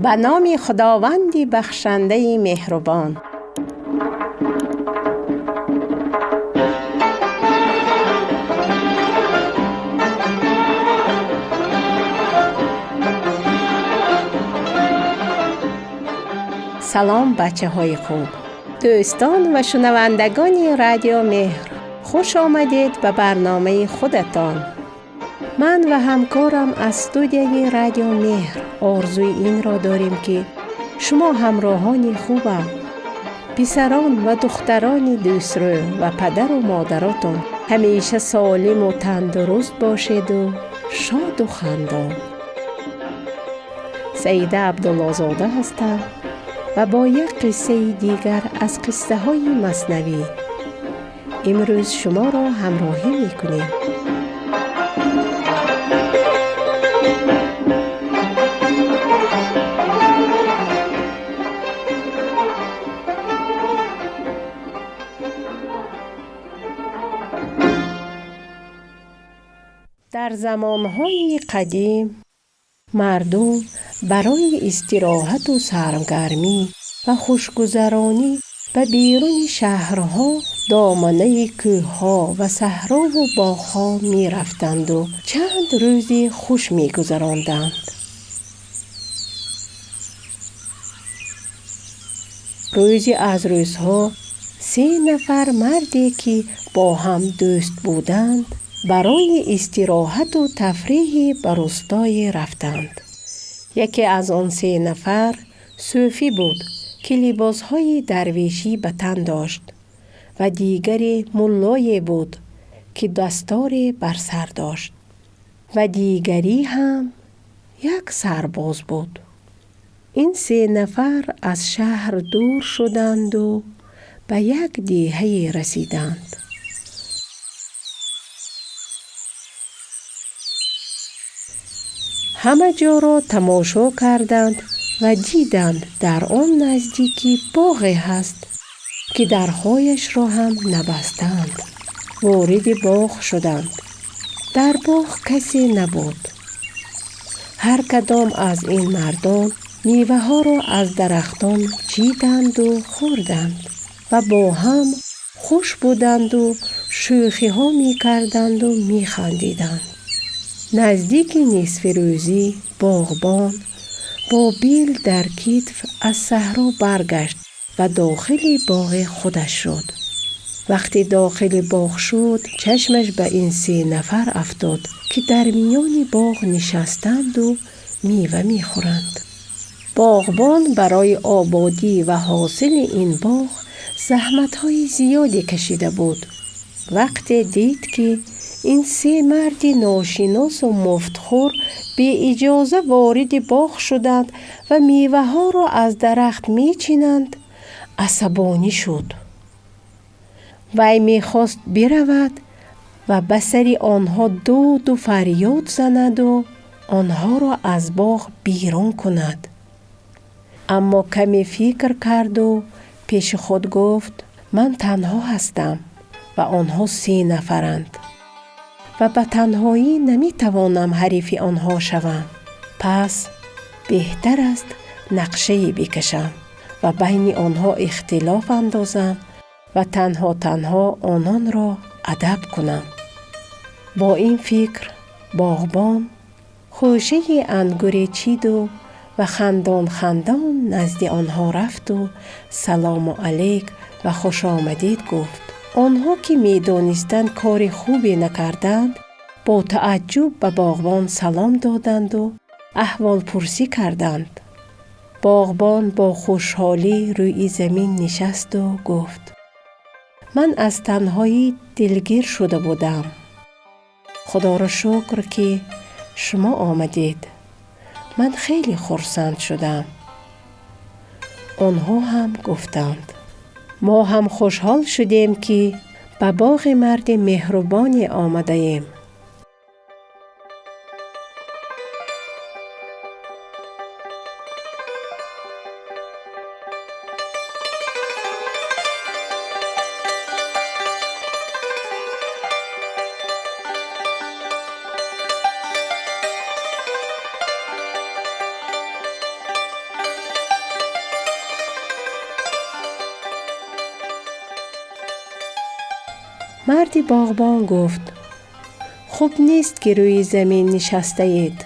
به نام خداوند بخشنده مهربان. سلام بچه های خوب، دوستان و شنوندگان رادیو مهر، خوش آمدید به برنامه خودتان. من و همکارم از استودیوی رادیو مهر آرزوی این را داریم که شما همراهان خوبم، پسران و دختران دوسترو و پدر و مادراتون همیشه سالم و تندرست باشید و شاد و خندان. سعیده عبدالله زاده هستم و با یک قصه دیگر از قصه های مثنوی امروز شما را همراهی میکنیم. در زمانهای قدیم مردم برای استراحت و سرگرمی و خوشگذرانی به بیرون شهرها دامنه کوه‌ها و صحرا و باغ‌ها می رفتند و چند روزی خوش می گذراندند. روزی از روزها 3 نفر مردی که با هم دوست بودند برای استراحت و تفریح به روستای رفتند. یکی از آن 3 نفر صوفی بود که لباسهای درویشی به تن داشت و دیگری ملای بود که دستار بر سر داشت و دیگری هم یک سرباز بود. این 3 نفر از شهر دور شدند و به یک دیهه رسیدند. همه جا را تماشا کردند و دیدند در آن نزدیکی باغی هست که درهایش را هم نبستند. وارد باغ شدند. در باغ کسی نبود. هر کدام از این مردان میوه ها را از درختان چیدند و خوردند و با هم خوش بودند و شوخی ها می کردند و می خندیدند. نزدیک نصف روزی باغبان با بیل در کتف از صحرا برگشت و داخل باغ خودش شد. وقتی داخل باغ شد چشمش به این 3 نفر افتاد که در میان باغ نشستند و میوه میخورند. باغبان برای آبادی و حاصل این باغ زحمت‌های زیادی کشیده بود. وقتی دید که این 3 مرد ناشناس و مفتخور بی اجازه وارد باغ شدند و میوه ها را از درخت میچینند، عصبانی شد. وی میخواست برود و به سر آنها داد و فریاد زند و آنها را از باغ بیرون کند. اما کمی فکر کرد و پیش خود گفت من تنها هستم و آنها 3 نفرند و به تنهایی نمیتوانم حریف آنها شوم. پس بهتر است نقشه بکشم و بین آنها اختلاف اندازم و تنها آنان را ادب کنم. با این فکر باغبان خوشه انگور چید و خندان نزد آنها رفت و سلام علیک و خوش آمدید گفت. آنها که می‌دانستند کار خوبی نکردند با تعجب به باغبان سلام دادند و احوال پرسی کردند. باغبان با خوشحالی روی زمین نشست و گفت من از تنهایی دلگیر شده بودم. خدا را شکر که شما آمدید. من خیلی خرسند شدم. آنها هم گفتند ما هم خوشحال شدیم که به باغ مرد مهربانی آمده ایم. مرد باغبان گفت خوب نیست که روی زمین نشسته اید.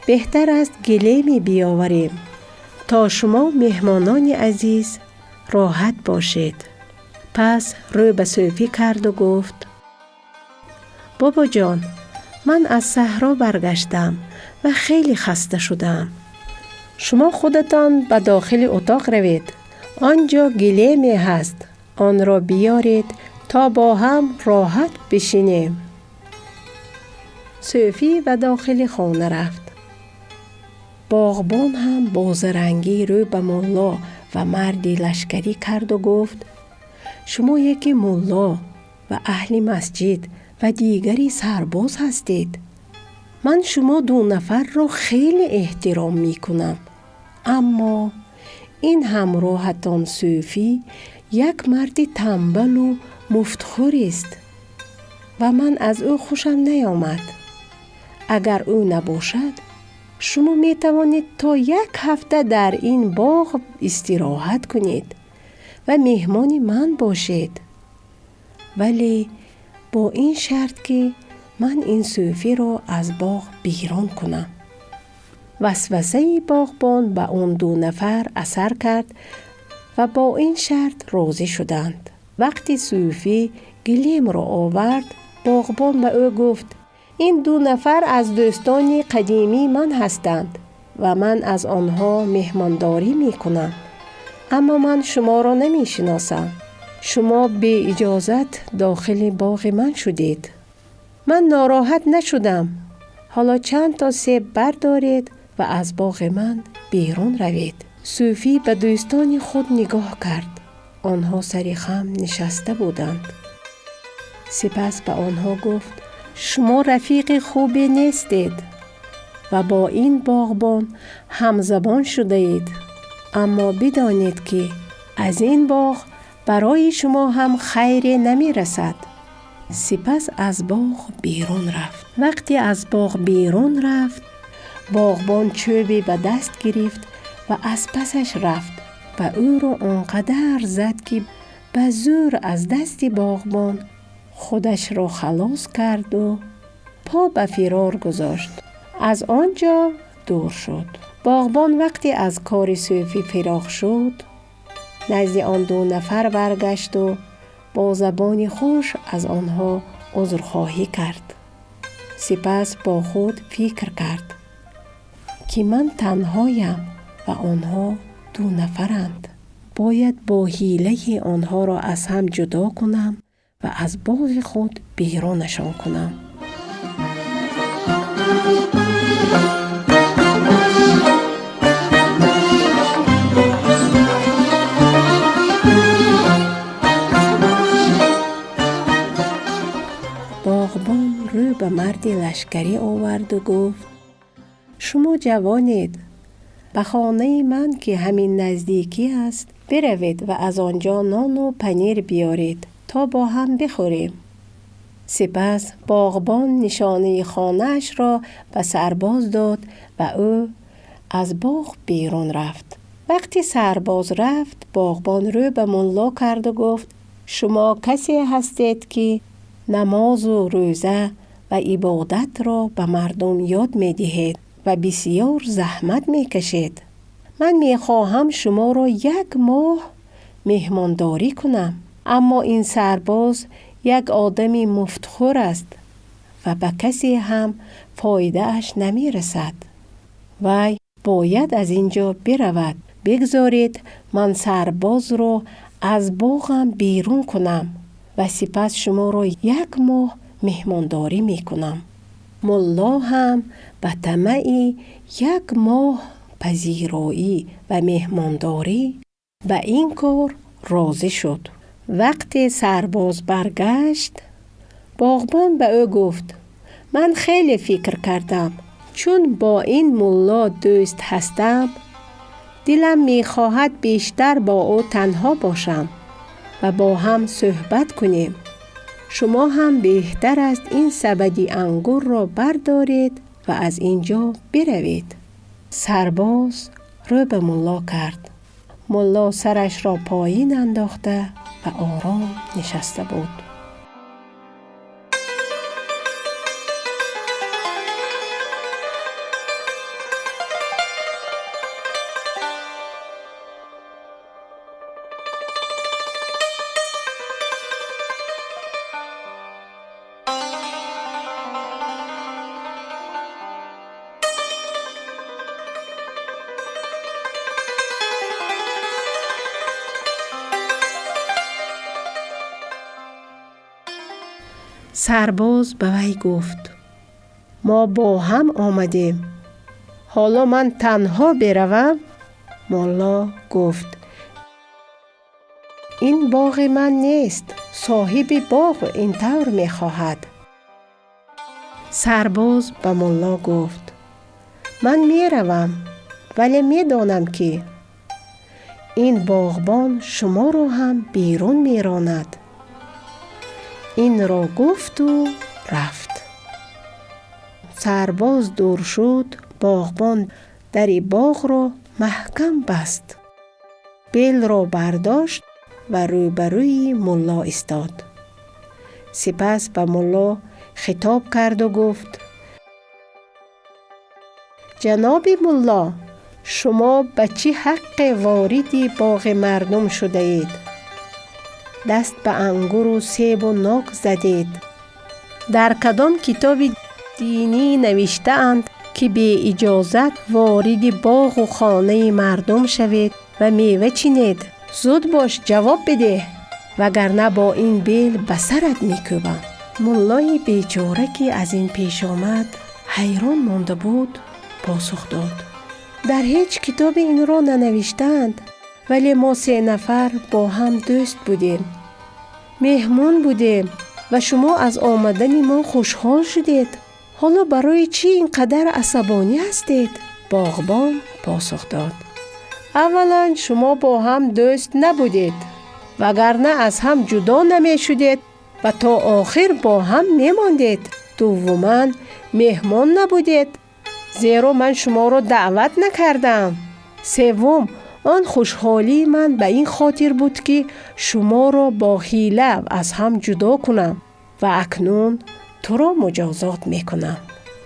بهتر است گلیمی بیاوریم تا شما مهمانان عزیز راحت باشید. پس رو به صوفی کرد و گفت بابا جان، من از صحرا برگشتم و خیلی خسته شدم. شما خودتان به داخل اتاق روید. آنجا گلیمی هست. آن را بیارید تا با هم راحت بشینیم. صوفی به داخل خانه رفت. باغبان هم با زرنگی رو به مولا و مردی لشکری کرد و گفت شما یکی مولا و اهل مسجد و دیگری سرباز هستید. من شما 2 نفر را خیلی احترام می کنم. اما این همراهتان صوفی یک مرد تنبل و مفتخور است و من از او خوشم نیامد. اگر او نباشد شما می توانید تا 1 هفته در این باغ استراحت کنید و مهمان من باشید، ولی با این شرط که من این صوفی را از باغ بیرون کنم. وسوسه باغبان به اون 2 نفر اثر کرد و با این شرط راضی شدند. وقتی صوفی گلیم را آورد، باغبان به او گفت این 2 نفر از دوستان قدیمی من هستند و من از آنها مهمانداری می کنم. اما من شما را نمی شناسم. شما به اجازت داخل باغ من شدید. من ناراحت نشدم. حالا چند تا سیب بردارید و از باغ من بیرون روید. صوفی به دوستان خود نگاه کرد. آنها سر خم نشسته بودند. سپس به آنها گفت شما رفیق خوبی نیستید و با این باغبان همزبان شده اید. اما بدانید که از این باغ برای شما هم خیری نمی رسد. سپس از باغ بیرون رفت. وقتی از باغ بیرون رفت، باغبان چوبی به دست گرفت و از پسش رفت و او را آنقدر زد که به زور از دست باغبان خودش را خلاص کرد و پا به فرار گذاشت. از آنجا دور شد. باغبان وقتی از کار صوفی فراغ شد، نزد آن 2 نفر برگشت و با زبان خوش از آنها عذرخواهی کرد. سپس با خود فکر کرد که من تنهایم و آنها 2 نفرند. باید با حیله آنها را از هم جدا کنم و از باغ خود بیرونشان کنم. باغبان رو به مرد لشکری آورد و گفت شما جوانید، به خانه من که همین نزدیکی است بروید و از آنجا نان و پنیر بیارید تا با هم بخوریم. سپس باغبان نشانه خانه‌اش را به سرباز داد و او از باغ بیرون رفت. وقتی سرباز رفت، باغبان رو به ملا کرد و گفت شما کسی هستید که نماز و روزه و عبادت را به مردم یاد می دهید و بسیار زحمت می کشید. من می خواهم شما را 1 ماه مهمانداری کنم. اما این سرباز یک آدمی مفتخور است و به کسی هم فایده اش نمی رسد. وی باید از اینجا برود. بگذارید من سرباز را از باغم بیرون کنم و سپس شما را 1 ماه مهمانداری می کنم. ملا هم به طمع 1 ماه پذیرایی و مهمانداری به این کار راضی شد. وقتی سرباز برگشت، باغبان به او گفت من خیلی فکر کردم. چون با این ملا دوست هستم، دلم می خواهد بیشتر با او تنها باشم و با هم صحبت کنیم. شما هم بهتر است این سبدی انگور را بردارید و از اینجا بروید. سرباز رو به ملا کرد. ملا سرش را پایین انداخته و آرام نشسته بود. سرباز به وی گفت: ما با هم آمدیم، حالا من تنها بروم؟ ملا گفت: این باغ من نیست، صاحب باغ این طور می خواهد. سرباز به ملا گفت: من می روم، ولی می دانم که این باغبان شما را هم بیرون می راند. این را گفت و رفت. سرباز دور شد، باغبان در باغ را محکم بست، بیل را برداشت و روبروی ملا ایستاد. سپس به ملا خطاب کرد و گفت: جناب ملا، شما به چه حق وارد باغ مردم شده اید؟ دست به انگور و سیب و ناک زدید. در کدام کتاب دینی نوشته اند که به اجازت وارد باغ و خانه مردم شوید و میوه چینید؟ زود باش جواب بده، وگرنه با این بیل به سرت میکوبم. ملای بیچاره که از این پیش آمد حیران مانده بود پاسخ داد: در هیچ کتاب این را ننوشتند، ولی ما 3 نفر با هم دوست بودیم، مهمون بودیم و شما از آمدن ما خوشحال شدید. حالا برای چی اینقدر عصبانی هستید؟ باغبان پاسخ داد: اولا شما با هم دوست نبودید، وگرنه از هم جدا نمی شدید و تا آخر با هم می ماندید. دوما مهمان نبودید، زیرا من شما را دعوت نکردم. سوم، آن خوشحالی من به این خاطر بود که شما را با حیله از هم جدا کنم و اکنون تو را مجازات می کنم.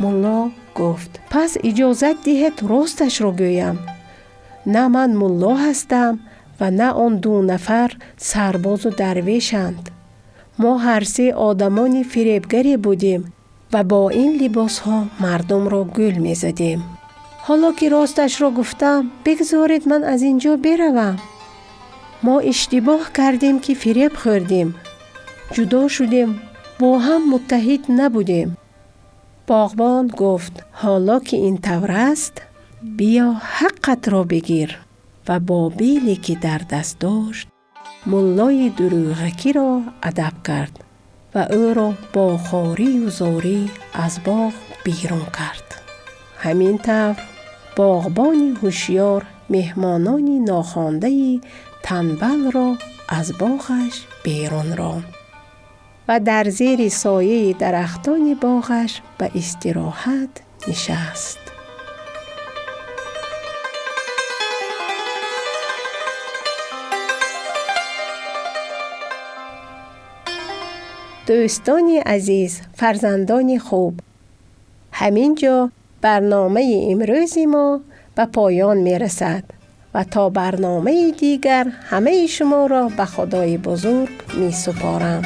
ملا گفت: پس اجازت دهید راستش را گویم. نه من ملا هستم و نه آن 2 نفر سرباز و درویشند. ما هر 3 آدمان فریبگری بودیم و با این لباس ها مردم را گول می زدیم. حالا که راستش را گفتم، بگذارید من از اینجا بروم. ما اشتباه کردیم که فریب خوردیم، جدا شدیم، با هم متحد نبودیم. باغبان گفت: حالا که این طور است، بیا حقت را بگیر. و با بیلی که در دست داشت ملای دروغکی را ادب کرد و او را با خواری و زاری از باغ بیرون کرد. همین طور باغبان هوشیار مهمانان ناخوانده تنبل را از باغش بیرون راند و در زیر سایه درختان باغش به استراحت نشست. دوستان عزیز، فرزندان خوب، همینجا برنامه امروز ما به پایان می رسد و تا برنامه دیگر همه شما را به خدای بزرگ می سپارم.